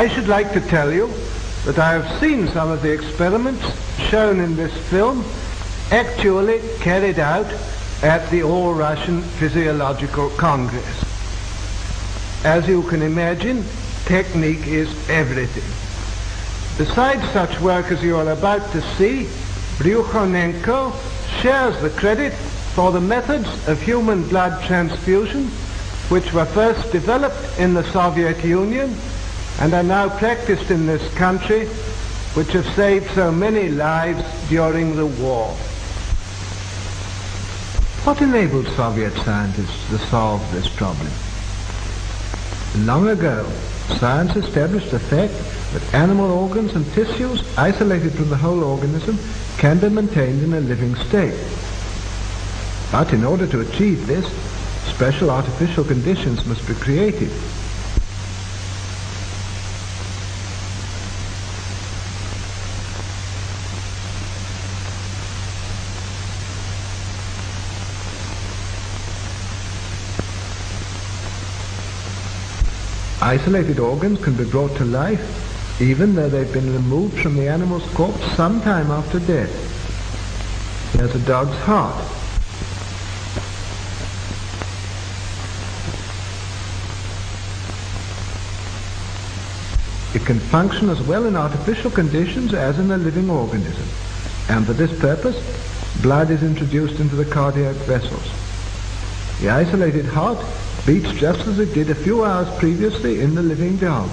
I should like to tell you that I have seen some of the experiments shown in this film actually carried out at the All-Russian Physiological Congress. As you can imagine, technique is everything. Besides such work as you are about to see, Bryukhanenko shares the credit for the methods of human blood transfusion which were first developed in the Soviet Union and are now practiced in this country, which have saved so many lives during the war. What enabled Soviet scientists to solve this problem? Long ago, science established the fact that animal organs and tissues isolated from the whole organism can be maintained in a living state. But in order to achieve this, special artificial conditions must be created. Isolated organs can be brought to life even though they've been removed from the animal's corpse some time after death. There's a dog's heart. It can function as well in artificial conditions as in a living organism, and for this purpose, blood is introduced into the cardiac vessels. The isolated heart beats just as it did a few hours previously in the living dog.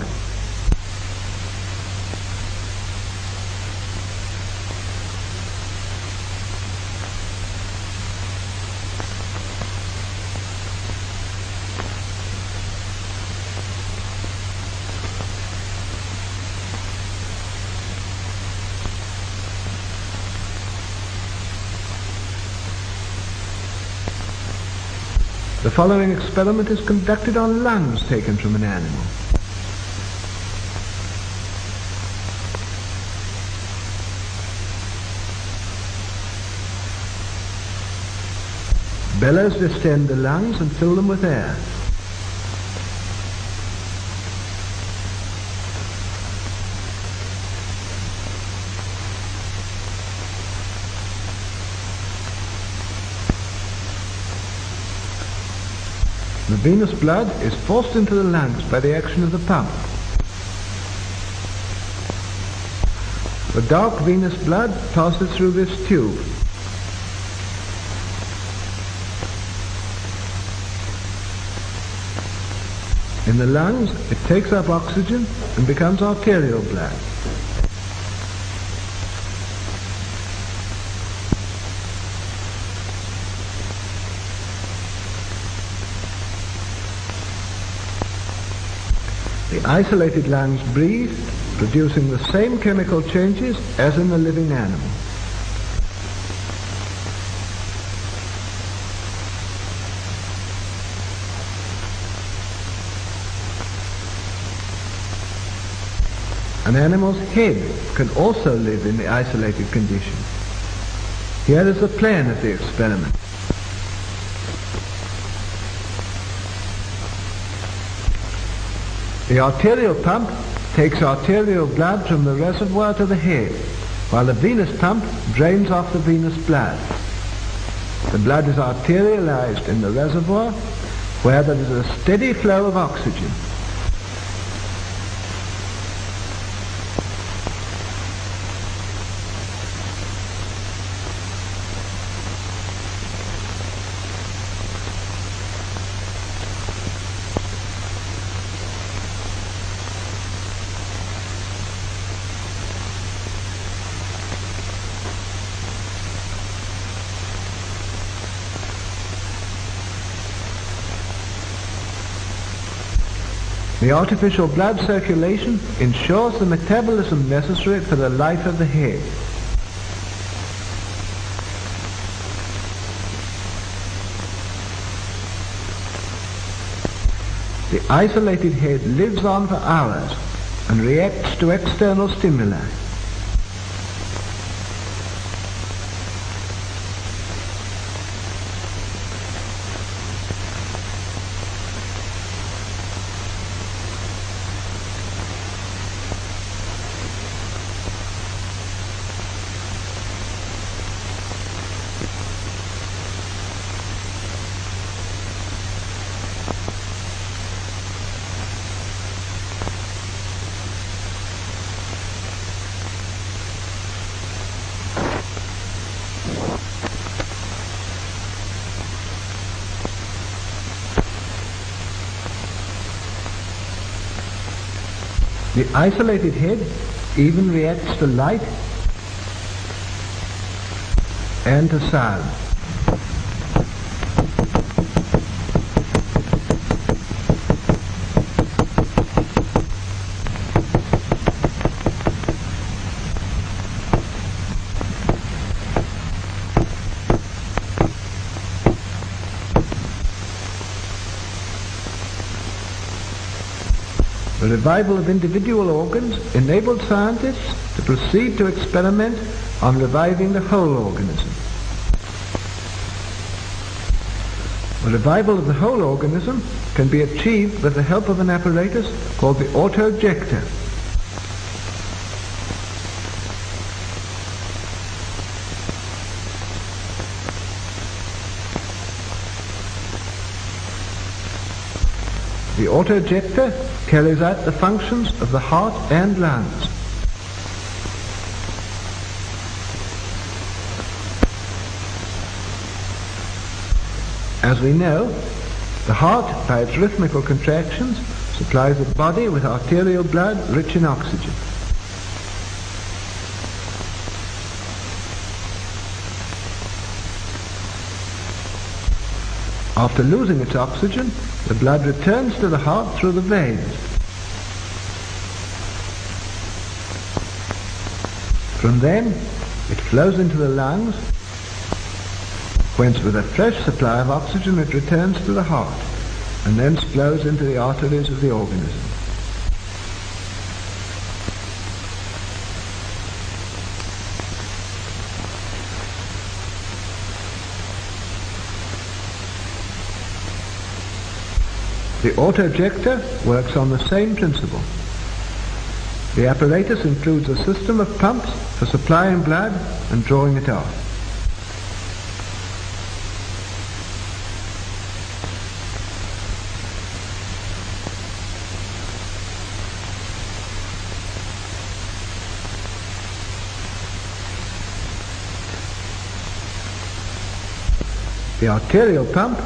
The following experiment is conducted on lungs taken from an animal. Bellows distend the lungs and fill them with air. The venous blood is forced into the lungs by the action of the pump. The dark venous blood passes through this tube. In the lungs, it takes up oxygen and becomes arterial blood. The isolated lungs breathe, producing the same chemical changes as in the living animal. An animal's head can also live in the isolated condition. Here is the plan of the experiment. The arterial pump takes arterial blood from the reservoir to the head, while the venous pump drains off the venous blood. The blood is arterialized in the reservoir, where there is a steady flow of oxygen. The artificial blood circulation ensures the metabolism necessary for the life of the head. The isolated head lives on for hours and reacts to external stimuli. The isolated head even reacts to light and to sound. The revival of individual organs enabled scientists to proceed to experiment on reviving the whole organism. The revival of the whole organism can be achieved with the help of an apparatus called the autojector. The autojector carries out the functions of the heart and lungs. As we know, the heart, by its rhythmical contractions, supplies the body with arterial blood rich in oxygen. After losing its oxygen, the blood returns to the heart through the veins. From then, it flows into the lungs, whence with a fresh supply of oxygen it returns to the heart, and thence flows into the arteries of the organism. The autojector works on the same principle. The apparatus includes a system of pumps for supplying blood and drawing it off. The arterial pump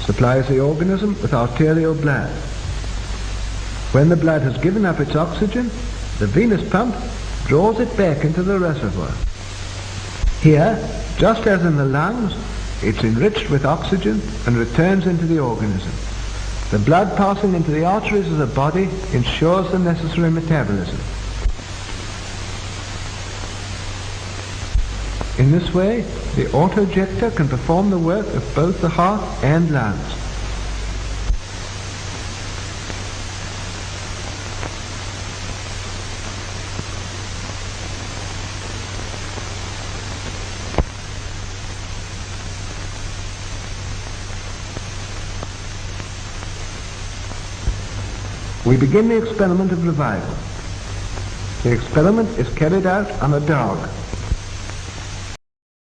supplies the organism with arterial blood. When the blood has given up its oxygen, the venous pump draws it back into the reservoir. Here, just as in the lungs, it's enriched with oxygen and returns into the organism. The blood passing into the arteries of the body ensures the necessary metabolism. In this way, the autojector can perform the work of both the heart and lungs. We begin the experiment of revival. The experiment is carried out on a dog.